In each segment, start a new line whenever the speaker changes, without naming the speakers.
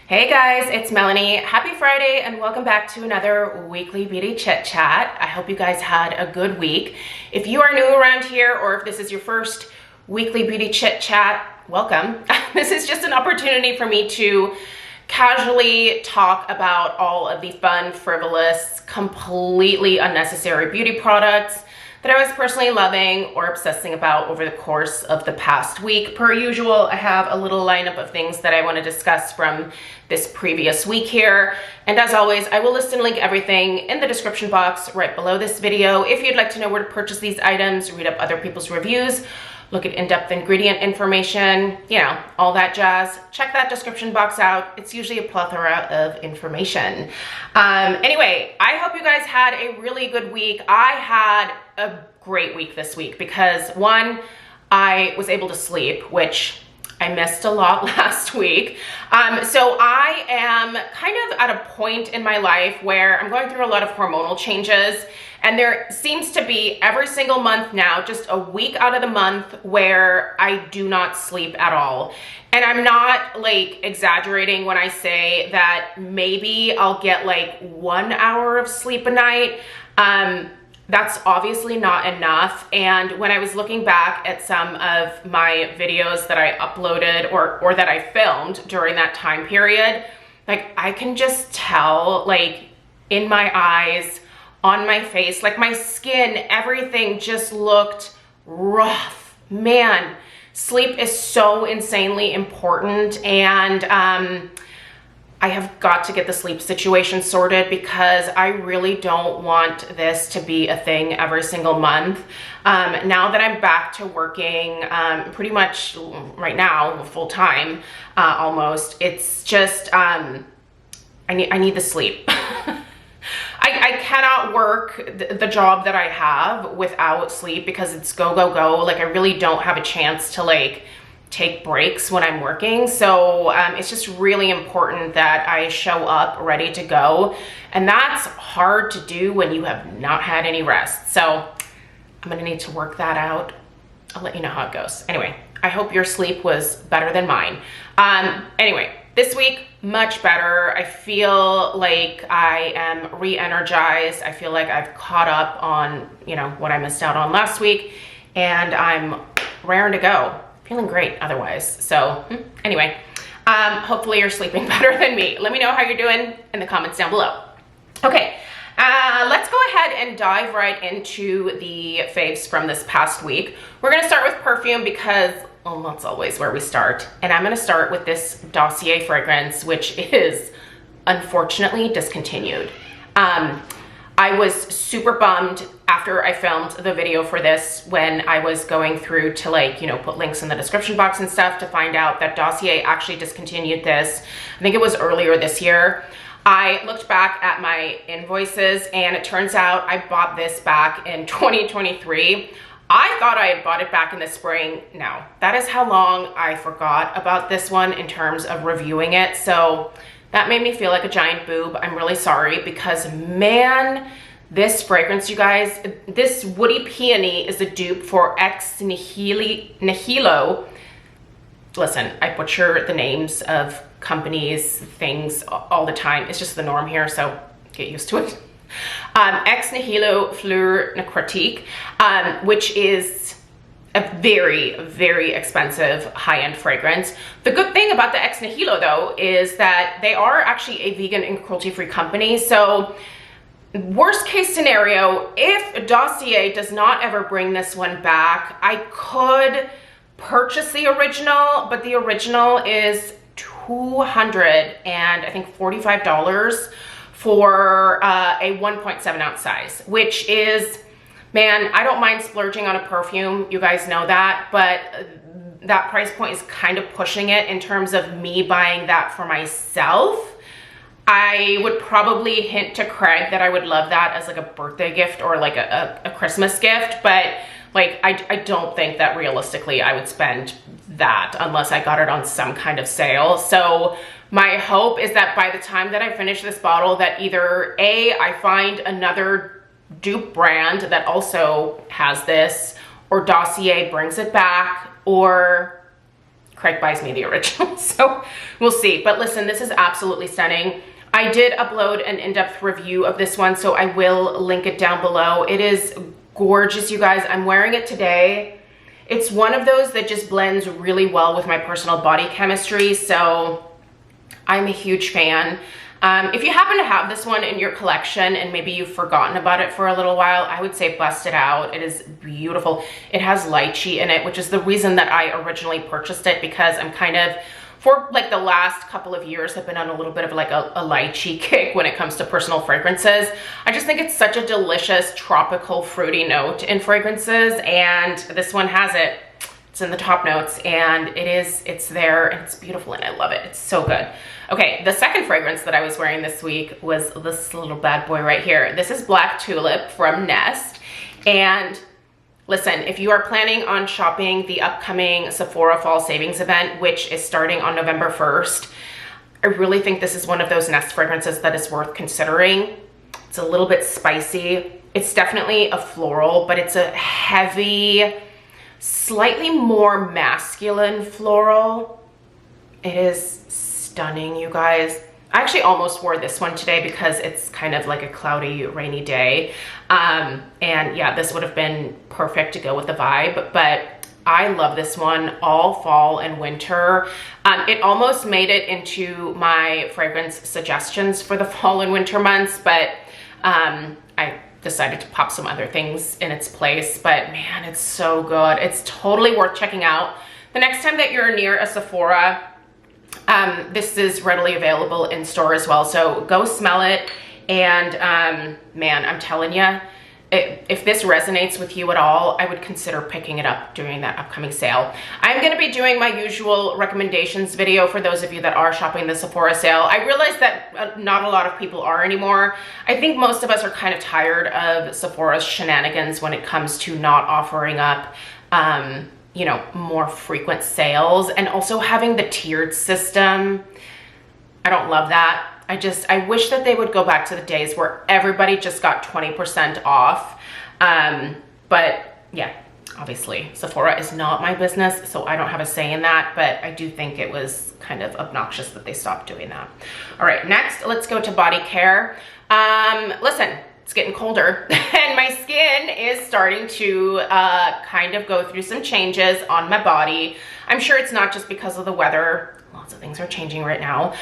Hey guys, it's Melanie. Happy Friday and welcome back to another weekly beauty chit chat. I hope you guys had a good week. If you are new around here or if this is your first weekly beauty chit chat, welcome. This is just an opportunity for me to casually talk about all of the fun, frivolous, completely unnecessary beauty products that I was personally loving or obsessing about over the course of the past week. Per usual, I have a little lineup of things that I want to discuss from this previous week here. And as always, I will list and link everything in the description box right below this video. If you'd like to know where to purchase these items, read up other people's reviews, look at in-depth ingredient information, you know, all that jazz, check that description box out. It's usually a plethora of information. Anyway, I hope you guys had a really good week. I had a great week this week because one, I was able to sleep, which I missed a lot last week. So I am kind of at a point in my life where I'm going through a lot of hormonal changes, and there seems to be every single month now, just a week out of the month where I do not sleep at all. And I'm not like exaggerating when I say that maybe I'll get like 1 hour of sleep a night. That's obviously not enough. And when I was looking back at some of my videos that I uploaded or that I filmed during that time period, like I can just tell, like in my eyes, on my face, like my skin, everything just looked rough. Man, sleep is so insanely important, and I have got to get the sleep situation sorted because I really don't want this to be a thing every single month. Now that I'm back to working pretty much right now, full time, almost, it's just, I need the sleep. I cannot work the job that I have without sleep because it's go, go, go. Like I really don't have a chance to like take breaks when I'm working. So it's just really important that I show up ready to go. And that's hard to do when you have not had any rest. So I'm gonna need to work that out. I'll let you know how it goes. Anyway, I hope your sleep was better than mine. Anyway, this week, much better. I feel like I am re-energized. I feel like I've caught up on, you know, what I missed out on last week, and I'm raring to go. Feeling great otherwise. So anyway, hopefully you're sleeping better than me. Let me know how you're doing in the comments down below. Okay, let's go ahead and dive right into the faves from this past week. We're gonna start with perfume because, well, that's always where we start. And I'm gonna start with this Dossier fragrance, which is unfortunately discontinued. I was super bummed after I filmed the video for this when I was going through to like, you know, put links in the description box and stuff to find out that Dossier actually discontinued this. I think it was earlier this year. I looked back at my invoices and it turns out I bought this back in 2023. I thought I had bought it back in the spring. No, that is how long I forgot about this one in terms of reviewing it. So that made me feel like a giant boob. I'm really sorry because man, this fragrance, you guys, this Woody Peony is a dupe for Ex Nihilo. Listen, I butcher the names of companies, things all the time. It's just the norm here, so get used to it. Ex Nihilo Fleur Necrotique, which is a very, very expensive high-end fragrance. The good thing about the Ex Nihilo though is that they are actually a vegan and cruelty-free company. So worst case scenario, if Dossier does not ever bring this one back, I could purchase the original, but the original is $245 for a 1.7 ounce size, which is, man, I don't mind splurging on a perfume, you guys know that, but that price point is kind of pushing it in terms of me buying that for myself. I would probably hint to Craig that I would love that as like a birthday gift or like a Christmas gift, but like I don't think that realistically I would spend that unless I got it on some kind of sale. So my hope is that by the time that I finish this bottle, that either A, I find another dupe brand that also has this, or Dossier brings it back, or Craig buys me the original, so we'll see. But listen, this is absolutely stunning. I did upload an in-depth review of this one, so I will link it down below. It is gorgeous, you guys. I'm wearing it today. It's one of those that just blends really well with my personal body chemistry, so I'm a huge fan. If you happen to have this one in your collection and maybe you've forgotten about it for a little while, I would say bust it out. It is beautiful. It has lychee in it, which is the reason that I originally purchased it, because I'm kind of, for like the last couple of years, have been on a little bit of like a lychee kick when it comes to personal fragrances. I just think it's such a delicious tropical fruity note in fragrances, and this one has it. It's in the top notes, and it's there, and it's beautiful, and I love it. It's so good. Okay, the second fragrance that I was wearing this week was this little bad boy right here. This is Black Tulip from Nest, and listen, if you are planning on shopping the upcoming Sephora Fall Savings event, which is starting on November 1st, I really think this is one of those Nest fragrances that is worth considering. It's a little bit spicy. It's definitely a floral, but it's a heavy, slightly more masculine floral. It is stunning, you guys. I actually almost wore this one today because it's kind of like a cloudy, rainy day. And yeah, this would have been perfect to go with the vibe, but I love this one all fall and winter. It almost made it into my fragrance suggestions for the fall and winter months, but I decided to pop some other things in its place. But man, it's so good. It's totally worth checking out. The next time that you're near a Sephora, this is readily available in store as well, so go smell it. And man, I'm telling you, if this resonates with you at all, I would consider picking it up during that upcoming sale. I'm going to be doing my usual recommendations video for those of you that are shopping the Sephora sale. I realize that not a lot of people are anymore. I think most of us are kind of tired of Sephora's shenanigans when it comes to not offering up you know, more frequent sales, and also having the tiered system. I don't love that. I wish that they would go back to the days where everybody just got 20% off. But yeah, obviously Sephora is not my business, so I don't have a say in that, but I do think it was kind of obnoxious that they stopped doing that. All right, next, let's go to body care. Listen, it's getting colder and my skin is starting to kind of go through some changes on my body. I'm sure it's not just because of the weather. Lots of things are changing right now.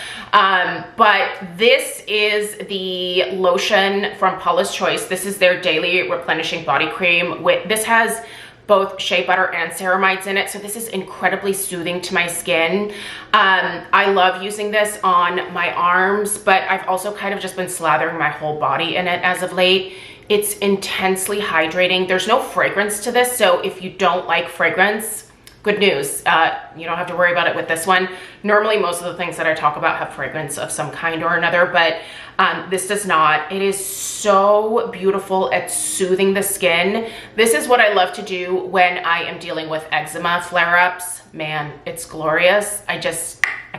But this is the lotion from Paula's Choice. This is their daily replenishing body cream. This has both shea butter and ceramides in it, so this is incredibly soothing to my skin. I love using this on my arms, but I've also kind of just been slathering my whole body in it as of late. It's intensely hydrating. There's no fragrance to this, so if you don't like fragrance, good news. You don't have to worry about it with this one. Normally, most of the things that I talk about have fragrance of some kind or another, but this does not. It is so beautiful at soothing the skin. This is what I love to do when I am dealing with eczema flare-ups. Man, it's glorious. I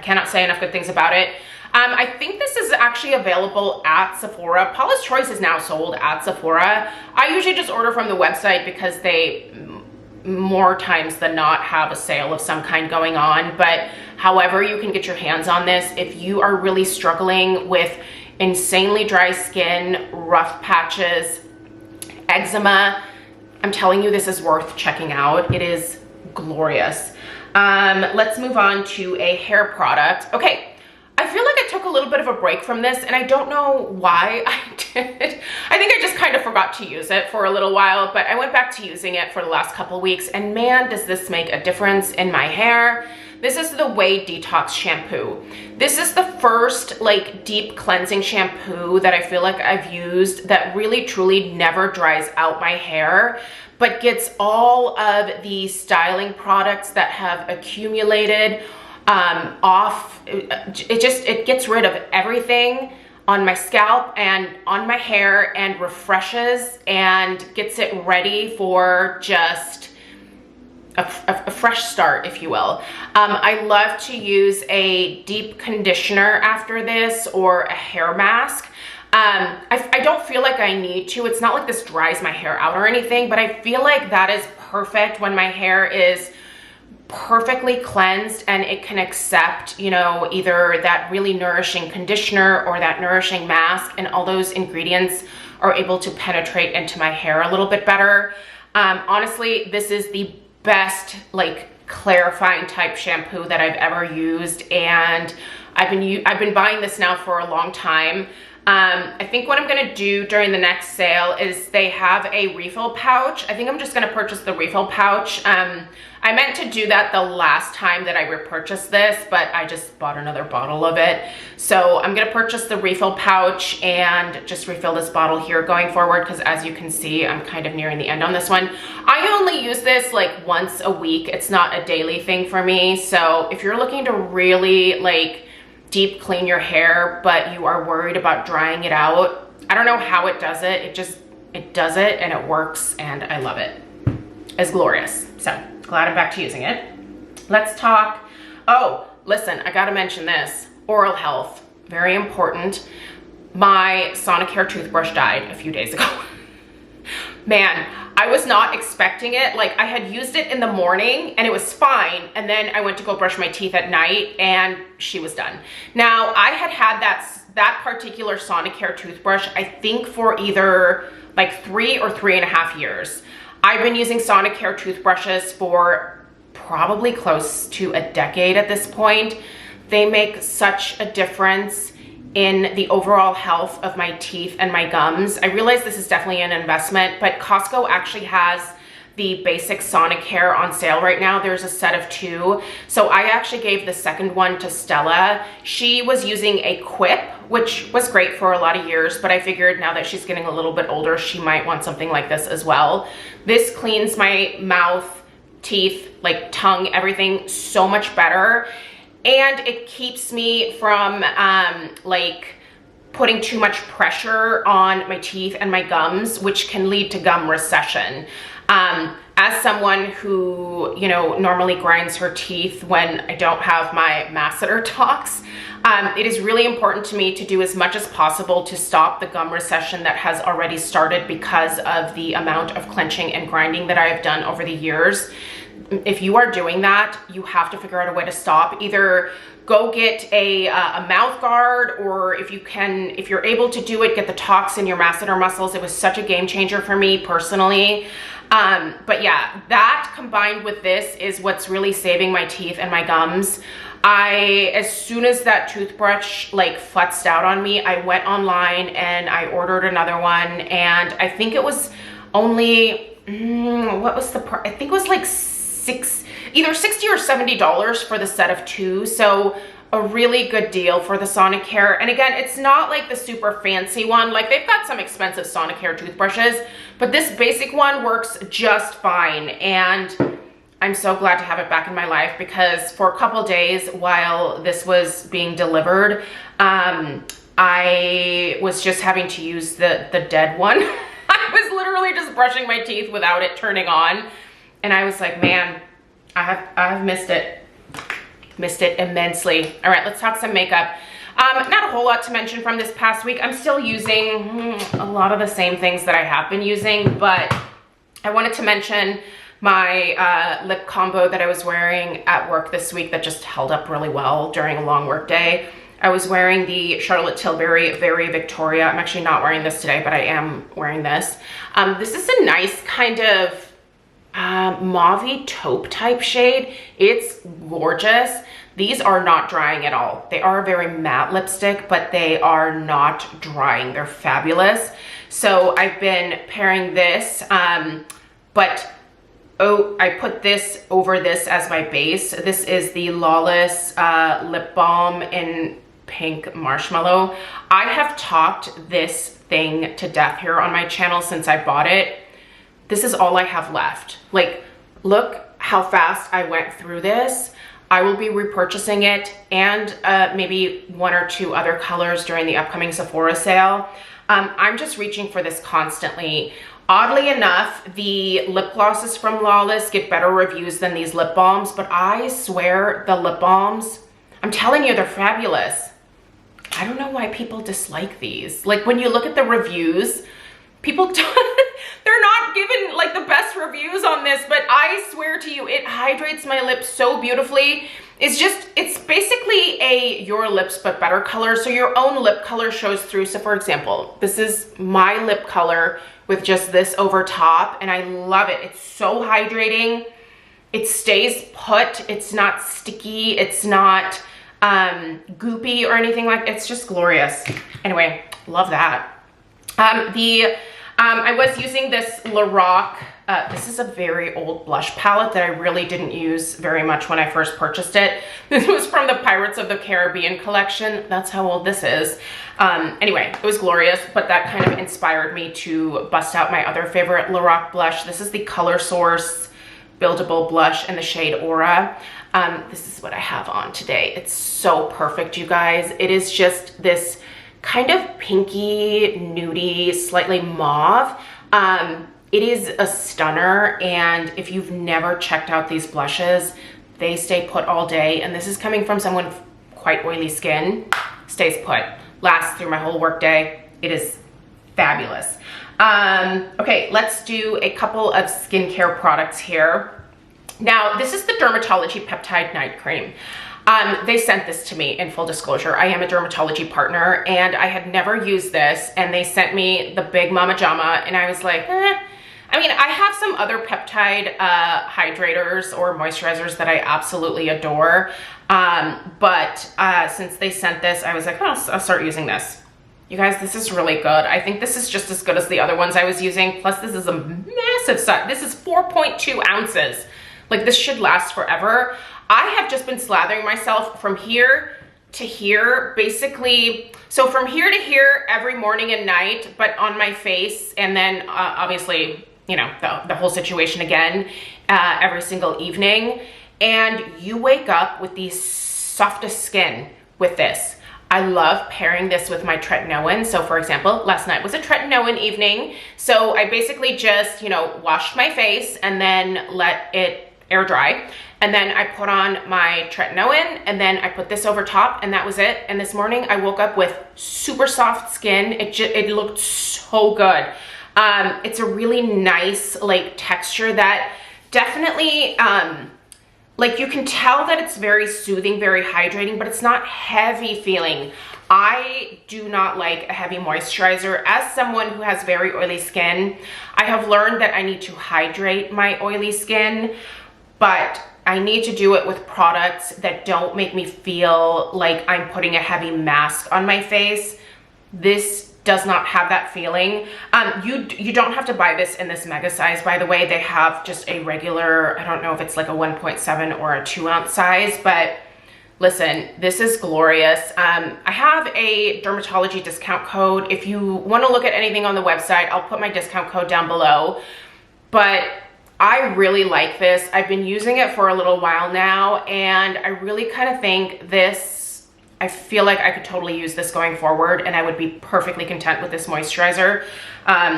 cannot say enough good things about it. I think this is actually available at Sephora. Paula's Choice is now sold at Sephora. I usually just order from the website because they more times than not have a sale of some kind going on. But however you can get your hands on this, if you are really struggling with insanely dry skin, rough patches, eczema, I'm telling you, this is worth checking out. It is glorious. Let's move on to a hair product. Okay, I feel like I took a little bit of a break from this, and I don't know why I did. I think I just kind of forgot to use it for a little while, but I went back to using it for the last couple weeks, and man, does this make a difference in my hair. This is the Way Detox shampoo. This is the first like deep cleansing shampoo that I feel like I've used that really truly never dries out my hair, but gets all of the styling products that have accumulated off. It gets rid of everything on my scalp and on my hair and refreshes and gets it ready for just a fresh start, if you will. I love to use a deep conditioner after this or a hair mask. I don't feel like I need to. It's not like this dries my hair out or anything, but I feel like that is perfect when my hair is perfectly cleansed, and it can accept, you know, either that really nourishing conditioner or that nourishing mask, and all those ingredients are able to penetrate into my hair a little bit better. Honestly, this is the best like clarifying type shampoo that I've ever used, and I've been buying this now for a long time. I think what I'm gonna do during the next sale is they have a refill pouch. I think I'm just gonna purchase the refill pouch. I meant to do that the last time that I repurchased this, but I just bought another bottle of it. So I'm gonna purchase the refill pouch and just refill this bottle here going forward, because as you can see, I'm kind of nearing the end on this one. I only use this like once a week. It's not a daily thing for me. So if you're looking to really like deep clean your hair, but you are worried about drying it out, I don't know how it does it. It does it and it works, and I love it. It's glorious. So glad I'm back to using it. Let's talk. Oh, listen, I gotta mention this. Oral health, very important. My Sonicare toothbrush died a few days ago. Man, I was not expecting it. Like, I had used it in the morning and it was fine, and then I went to go brush my teeth at night and she was done. Now, I had that particular Sonicare toothbrush, I think for either like 3 or 3.5 years. I've been using Sonicare toothbrushes for probably close to a decade at this point. They make such a difference in the overall health of my teeth and my gums. I realize this is definitely an investment, but Costco actually has the basic Sonicare on sale right now. There's a set of 2. So I actually gave the second one to Stella. She was using a Quip, which was great for a lot of years, but I figured now that she's getting a little bit older, she might want something like this as well. This cleans my mouth, teeth, like tongue, everything so much better. And it keeps me from like putting too much pressure on my teeth and my gums, which can lead to gum recession. As someone who, you know, normally grinds her teeth when I don't have my masseter talks, it is really important to me to do as much as possible to stop the gum recession that has already started because of the amount of clenching and grinding that I have done over the years. If you are doing that, you have to figure out a way to stop. Either go get a mouth guard, or if you're able to do it, get the talks in your masseter muscles. It was such a game changer for me personally. But yeah, that combined with this is what's really saving my teeth and my gums. As soon as that toothbrush like futzed out on me, I went online and I ordered another one, and I think it was only, what was the price? I think it was like either $60 or $70 for the set of 2. So a really good deal for the Sonicare. And again, it's not like the super fancy one. Like, they've got some expensive Sonicare toothbrushes, but this basic one works just fine. And I'm so glad to have it back in my life, because for a couple days while this was being delivered, I was just having to use the dead one. I was literally just brushing my teeth without it turning on. And I was like, man, I've missed it immensely. All right, let's talk some makeup. Not a whole lot to mention from this past week. I'm still using a lot of the same things that I have been using, but I wanted to mention my lip combo that I was wearing at work this week that just held up really well during a long work day. I was wearing the Charlotte Tilbury Very Victoria. I'm actually not wearing this today, but I am wearing this. This is a nice kind of mauve taupe type shade. It's gorgeous. These are not drying at all. They are a very matte lipstick, but they are not drying. They're fabulous. So I've been pairing this, but I put this over this as my base. This is the Lawless lip balm in pink marshmallow. I have talked this thing to death here on my channel since I bought it. This is all I have left. Like, look how fast I went through this. I will be repurchasing it, and maybe 1 or 2 other colors during the upcoming Sephora sale. I'm just reaching for this constantly. Oddly enough, the lip glosses from Lawless get better reviews than these lip balms, but I swear the lip balms, I'm telling you, they're fabulous. I don't know why people dislike these. Like, when you look at the reviews, people they're not giving like the best reviews on this, but I swear to you, it hydrates my lips so beautifully. It's basically a your lips but better color. So your own lip color shows through. So for example, this is my lip color with just this over top, and I love it. It's so hydrating. It stays put. It's not sticky. It's not goopy or anything like. It's just glorious. Anyway, love that. I was using this Lorac. This is a very old blush palette that I really didn't use very much when I first purchased it. This was from the Pirates of the Caribbean collection. That's how old this is. Anyway, it was glorious, but that kind of inspired me to bust out my other favorite Lorac blush. This is the Color Source Buildable Blush in the shade Aura. This is what I have on today. It's so perfect, you guys. It is just this kind of pinky, nudie, slightly mauve. It is a stunner, and if you've never checked out these blushes, they stay put all day, and this is coming from someone with quite oily skin. Stays put, lasts through my whole work day. It is fabulous. Okay, let's do a couple of skincare products here. Now, this is the Dermatology Peptide Night Cream. They sent this to me, in full disclosure. I am a dermatology partner, and I had never used this, and they sent me the big Mama Jama, and I was like, I mean, I have some other peptide hydrators or moisturizers that I absolutely adore, but since they sent this, I was like, oh, I'll start using this. You guys, this is really good. I think this is just as good as the other ones I was using, plus this is a massive size. This is 4.2 ounces. Like, this should last forever. I have just been slathering myself from here to here, basically. So from here to here every morning and night, but on my face, and then obviously, you know, the whole situation again every single evening. And you wake up with the softest skin with this. I love pairing this with my tretinoin. So for example, last night was a tretinoin evening. So I basically just, you know, washed my face and then let it air dry. And then I put on my tretinoin, and then I put this over top, and that was it. And this morning I woke up with super soft skin. It looked so good. It's a really nice like texture that definitely, like, you can tell that it's very soothing, very hydrating, but it's not heavy feeling. I do not like a heavy moisturizer. As someone who has very oily skin, I have learned that I need to hydrate my oily skin, but I need to do it with products that don't make me feel like I'm putting a heavy mask on my face. This does not have that feeling. You don't have to buy this in this mega size, by the way. They have just a regular, I don't know if it's like a 1.7 or a 2 ounce size, but listen, this is glorious. I have a dermatology discount code. If you want to look at anything on the website, I'll put my discount code down below. But I really like this. I've been using it for a little while now, and I really kind of think this, I feel like I could totally use this going forward, and I would be perfectly content with this moisturizer.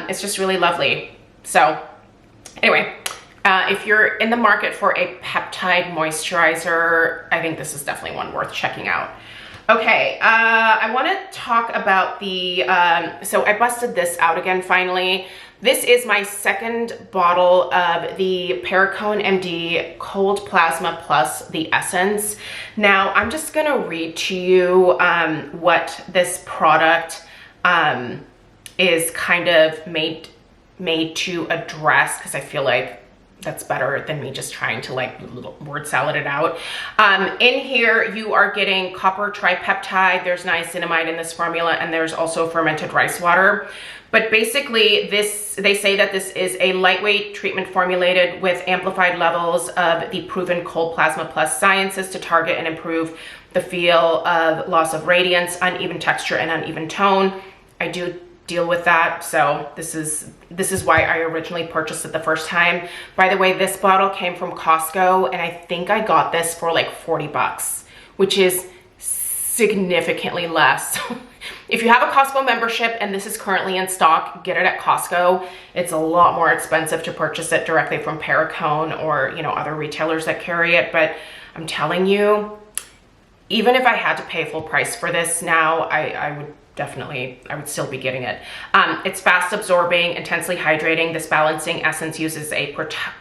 It's just really lovely. So anyway, if you're in the market for a peptide moisturizer, I think this is definitely one worth checking out. Okay, I want to talk about the, so I busted this out again finally. This is my second bottle of the Perricone MD Cold Plasma Plus the Essence. Now, I'm just going to read to you what this product is kind of made to address, because I feel like that's better than me just trying to like word salad it out. In here, you are getting copper tripeptide. There's niacinamide in this formula, and there's also fermented rice water. But basically, they say that this is a lightweight treatment formulated with amplified levels of the proven Cold Plasma Plus sciences to target and improve the feel of loss of radiance, uneven texture, and uneven tone. I do deal with that, so this is why I originally purchased it the first time. By the way, this bottle came from Costco, and I think I got this for like 40 bucks, which is significantly less. If you have a Costco membership and this is currently in stock, get it at Costco. It's a lot more expensive to purchase it directly from Perricone or, you know, other retailers that carry it. But I'm telling you, even if I had to pay full price for this now, I would definitely, I would still be getting it. It's fast absorbing, intensely hydrating. This balancing essence uses a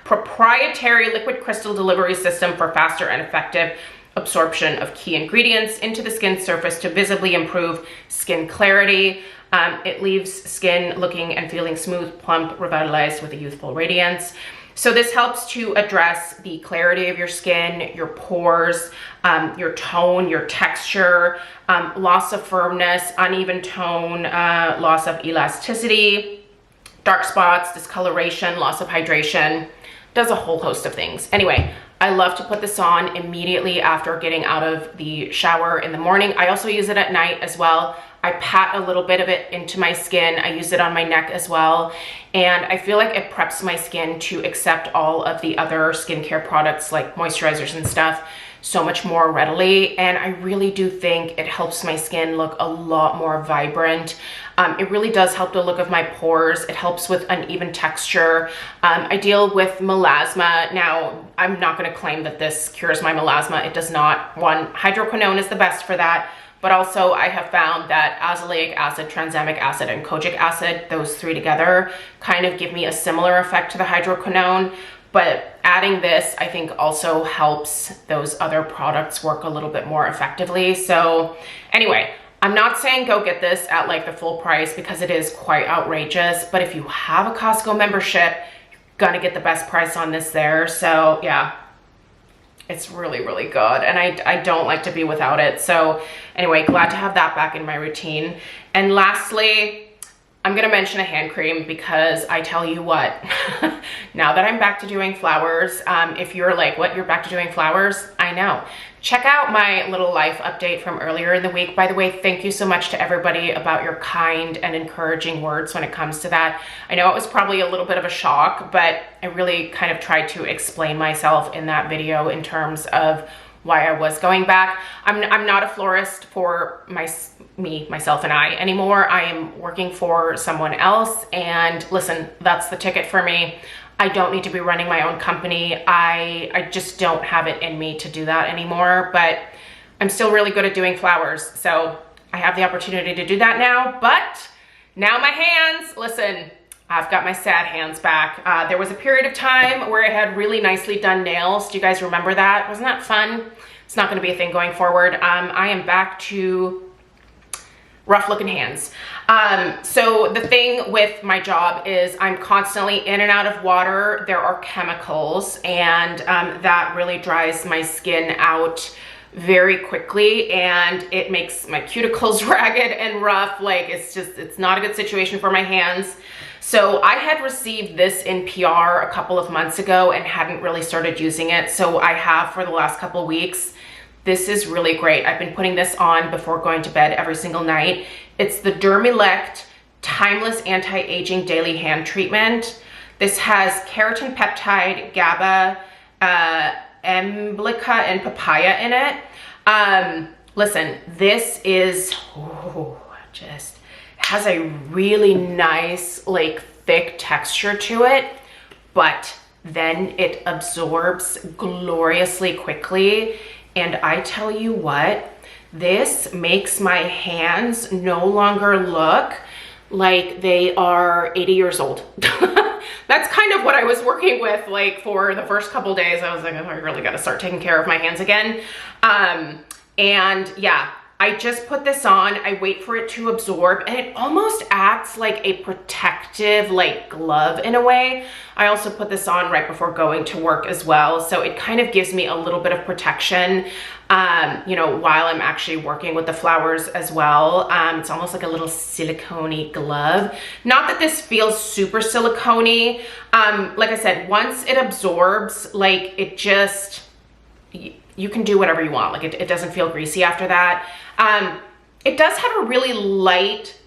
proprietary liquid crystal delivery system for faster and effective absorption of key ingredients into the skin surface to visibly improve skin clarity. It leaves skin looking and feeling smooth, plump, revitalized with a youthful radiance. So this helps to address the clarity of your skin, your pores, your tone, your texture, loss of firmness, uneven tone, loss of elasticity, dark spots, discoloration, loss of hydration. Does a whole host of things. Anyway, I love to put this on immediately after getting out of the shower in the morning. I also use it at night as well. I pat a little bit of it into my skin. I use it on my neck as well. And I feel like it preps my skin to accept all of the other skincare products like moisturizers and stuff so much more readily. And I really do think it helps my skin look a lot more vibrant. It really does help the look of my pores. It helps with uneven texture. I deal with melasma. Now, I'm not gonna claim that this cures my melasma. It does not. One, hydroquinone is the best for that. But also I have found that azelaic acid, tranexamic acid, and kojic acid, those three together kind of give me a similar effect to the hydroquinone. But adding this, I think also helps those other products work a little bit more effectively. So anyway, I'm not saying go get this at like the full price because it is quite outrageous. But if you have a Costco membership, you're gonna get the best price on this there. So yeah. It's really, really good. And I don't like to be without it. So anyway, glad to have that back in my routine. And lastly, I'm gonna mention a hand cream because I tell you what, now that I'm back to doing flowers, if you're like, what, you're back to doing flowers? I know. Check out my little life update from earlier in the week. By the way, thank you so much to everybody about your kind and encouraging words when it comes to that. I know it was probably a little bit of a shock, but I really kind of tried to explain myself in that video in terms of why I was going back. I'm not a florist for myself and I anymore. I am working for someone else, and listen, that's the ticket for me. I don't need to be running my own company. I just don't have it in me to do that anymore, but I'm still really good at doing flowers. So I have the opportunity to do that now, but now my hands, listen, I've got my sad hands back. There was a period of time where I had really nicely done nails. Do you guys remember that? Wasn't that fun? It's not gonna be a thing going forward. I am back to rough looking hands. So the thing with my job is I'm constantly in and out of water. There are chemicals, and that really dries my skin out very quickly, and it makes my cuticles ragged and rough. Like it's not a good situation for my hands. So I had received this in PR a couple of months ago and hadn't really started using it. So I have for the last couple of weeks. This is really great. I've been putting this on before going to bed every single night. It's the DERMELECT Timeless Anti-Aging Daily Hand Treatment. This has keratin peptide, GABA, emblica, and papaya in it. Listen, this is, just has a really nice, like, thick texture to it, but then it absorbs gloriously quickly. And I tell you what, this makes my hands no longer look like they are 80 years old. That's kind of what I was working with, like, for the first couple days. I was like, oh, I really got to start taking care of my hands again. And yeah, I just put this on, I wait for it to absorb, and it almost acts like a protective, like, glove in a way. I also put this on right before going to work as well, so it kind of gives me a little bit of protection, you know, while I'm actually working with the flowers as well. It's almost like a little silicone-y glove. Not that this feels super silicone-y. Like I said, once it absorbs, like, it just, you can do whatever you want. Like, it doesn't feel greasy after that. It does have a really light,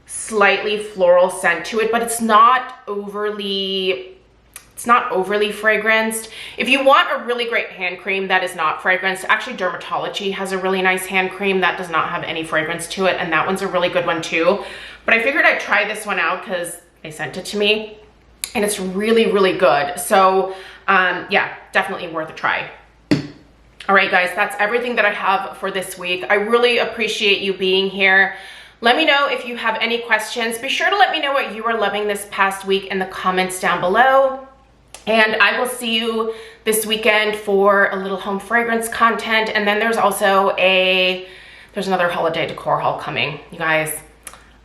slightly floral scent to it, but it's not overly fragranced. If you want a really great hand cream that is not fragranced, actually Dermatology has a really nice hand cream that does not have any fragrance to it, and that one's a really good one too. But I figured I'd try this one out because they sent it to me, and it's really, really good. So yeah, definitely worth a try. All right, guys, that's everything that I have for this week. I really appreciate you being here. Let me know if you have any questions. Be sure to let me know what you are loving this past week in the comments down below. And I will see you this weekend for a little home fragrance content. And then there's also there's another holiday decor haul coming. You guys,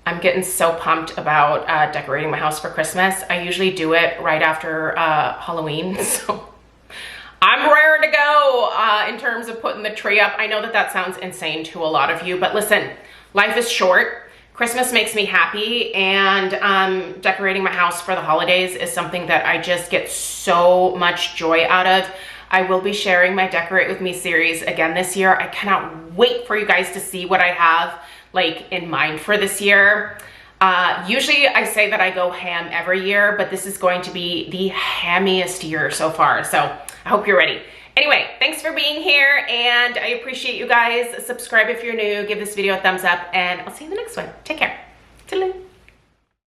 I'm getting so pumped about decorating my house for Christmas. I usually do it right after Halloween, so I'm raring to go in terms of putting the tree up. I know that that sounds insane to a lot of you, but listen, life is short. Christmas makes me happy, and decorating my house for the holidays is something that I just get so much joy out of. I will be sharing my Decorate With Me series again this year. I cannot wait for you guys to see what I have like in mind for this year. Usually I say that I go ham every year, but this is going to be the hammiest year so far. So I hope you're ready. Anyway, thanks for being here, and I appreciate you guys. Subscribe if you're new, give this video a thumbs up, and I'll see you in the next one. Take care. Toodaloo.